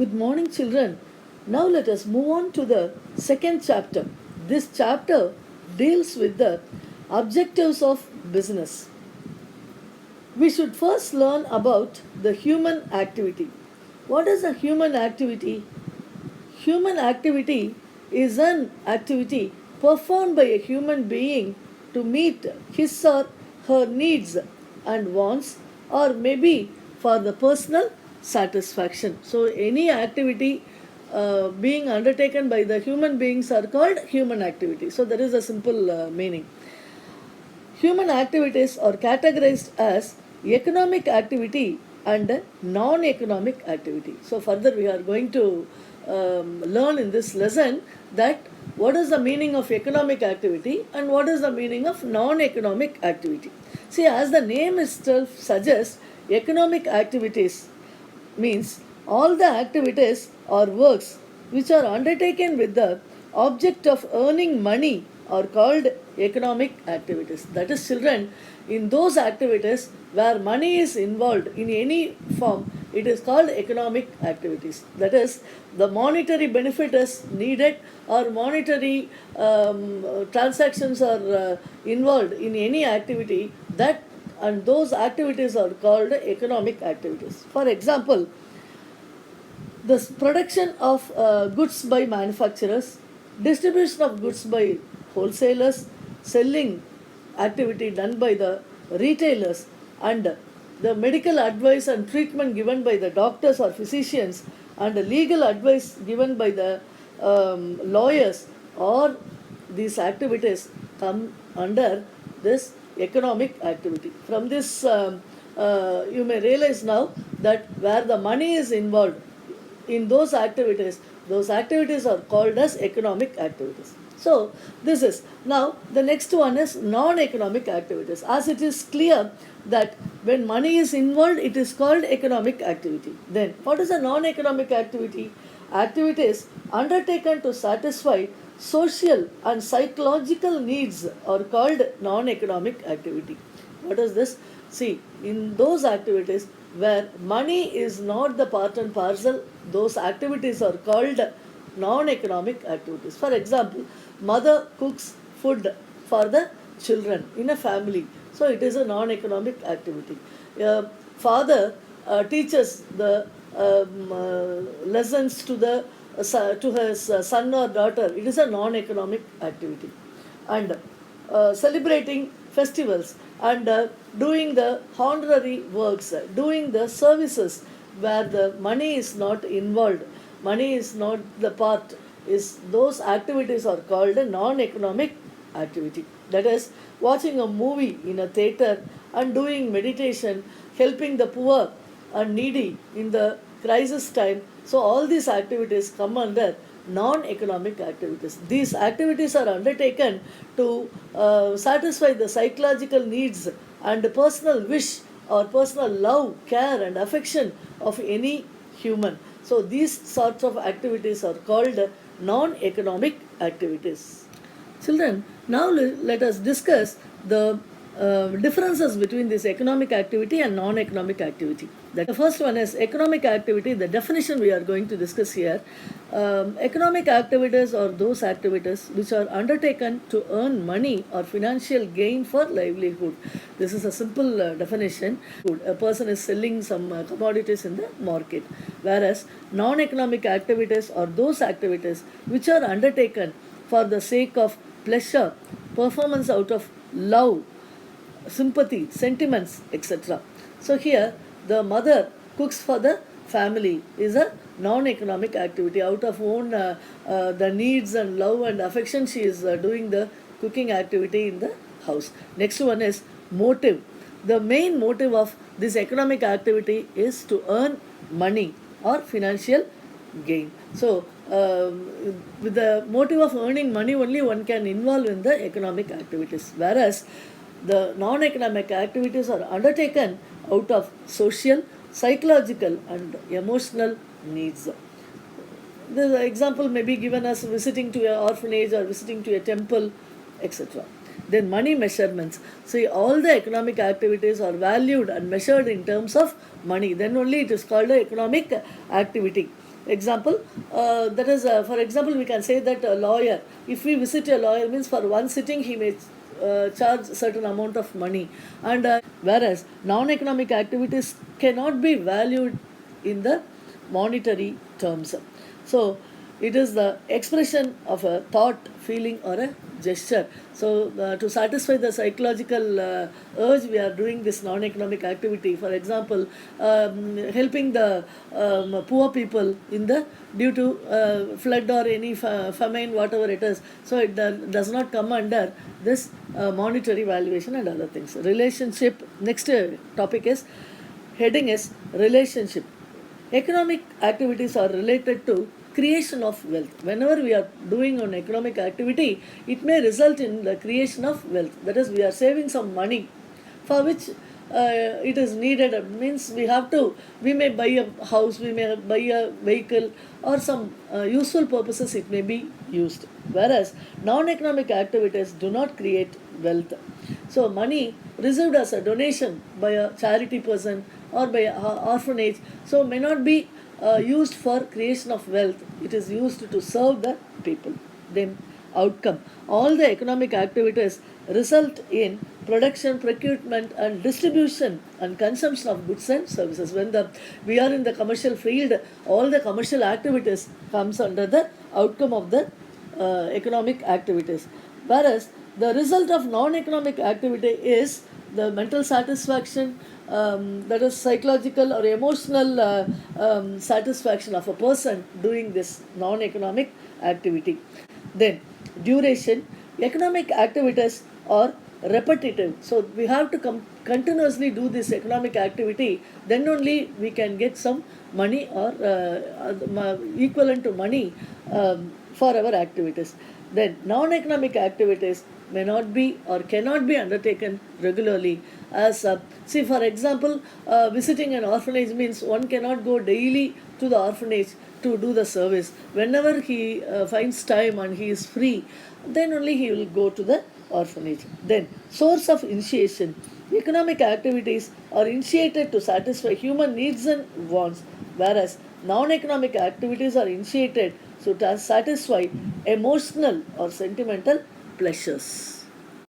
Good morning, children. Now let us move on to the second chapter. This chapter deals with the objectives of business. We should first learn about the human activity. What is a human activity? Human activity is an activity performed by a human being to meet his or her needs and wants, or maybe for the personal satisfaction. So, any activity being undertaken by the human beings are called human activity. So, there is a simple meaning. Human activities are categorized as economic activity and non-economic activity. So further we are going to learn in this lesson that what is the meaning of economic activity and what is the meaning of non-economic activity. See, as the name itself suggests, economic activities means all the activities or works which are undertaken with the object of earning money are called economic activities. That is, children, in those activities where money is involved in any form, it is called economic activities. That is, the monetary benefit is needed or monetary transactions are involved in any activity, that and those activities are called economic activities. For example, the production of goods by manufacturers, distribution of goods by wholesalers, selling activity done by the retailers, and the medical advice and treatment given by the doctors or physicians, and the legal advice given by the lawyers, or these activities come under this economic activity. From this, you may realize now that where the money is involved in those activities are called as economic activities. So this is now the next one is non-economic activities. As it is clear that when money is involved, it is called economic activity. Then what is a non-economic activity? Activities undertaken to satisfy social and psychological needs are called non-economic activity. What is this? See, in those activities where money is not the part and parcel, those activities are called non-economic activities. For example, mother cooks food for the children in a family, so it is a non-economic activity. Father teaches the lessons to the to his son or daughter. It is a non-economic activity. And celebrating festivals and doing the honorary works, doing the services where the money is not involved, money is not the part, is those activities are called a non-economic activity. That is, watching a movie in a theater and doing meditation, helping the poor and needy in the crisis time. So all these activities come under non-economic activities. These activities are undertaken to satisfy the psychological needs and personal wish or personal love, care and affection of any human. So these sorts of activities are called non-economic activities. Children, now let us discuss the differences between this economic activity and non-economic activity. The first one is economic activity. The definition we are going to discuss here. Economic activities are those activities which are undertaken to earn money or financial gain for livelihood. This is a simple definition. A person is selling some commodities in the market, whereas non-economic activities are those activities which are undertaken for the sake of pleasure, performance out of love, sympathy, sentiments, etc. So here the mother cooks for the family is a non-economic activity. Out of own the needs and love and affection, she is doing the cooking activity in the house. Next one is motive. The main motive of this economic activity is to earn money or financial gain. So with the motive of earning money only, one can involve in the economic activities, whereas the non-economic activities are undertaken out of social, psychological and emotional needs. The example may be given as visiting to an orphanage or visiting to a temple, etc. Then money measurements. See, all the economic activities are valued and measured in terms of money. Then only it is called an economic activity. Example, that is, for example, we can say that a lawyer, if we visit a lawyer, means for one sitting he may charge certain amount of money, and whereas non-economic activities cannot be valued in the monetary terms. So it is the expression of a thought, feeling, or a gesture. So to satisfy the psychological urge, we are doing this non-economic activity. For example, helping the poor people in the due to flood or any famine, whatever it is. So it does not come under this monetary valuation and other things. Relationship. Next topic is heading is relationship. Economic activities are related to creation of wealth. Whenever we are doing an economic activity, it may result in the creation of wealth. That is, we are saving some money for which it is needed. It means we may buy a house, we may buy a vehicle, or some useful purposes it may be used. Whereas non-economic activities do not create wealth. So money received as a donation by a charity person or by an orphanage, so may not be used for creation of wealth. It is used to serve the people. Then outcome. All the economic activities result in production, procurement, and distribution and consumption of goods and services. When we are in the commercial field, all the commercial activities comes under the outcome of the economic activities. Whereas the result of non-economic activity is the mental satisfaction, that is psychological or emotional satisfaction of a person doing this non-economic activity. Then duration. Economic activities are repetitive, so we have to continuously do this economic activity, then only we can get some money or equivalent to money for our activities. Then non-economic activities may not be or cannot be undertaken regularly. As see, for example, visiting an orphanage means one cannot go daily to the orphanage to do the service. Whenever he finds time and he is free, then only he will go to the orphanage. Then source of initiation. Economic activities are initiated to satisfy human needs and wants, whereas non-economic activities are initiated so to satisfy emotional or sentimental pleasures.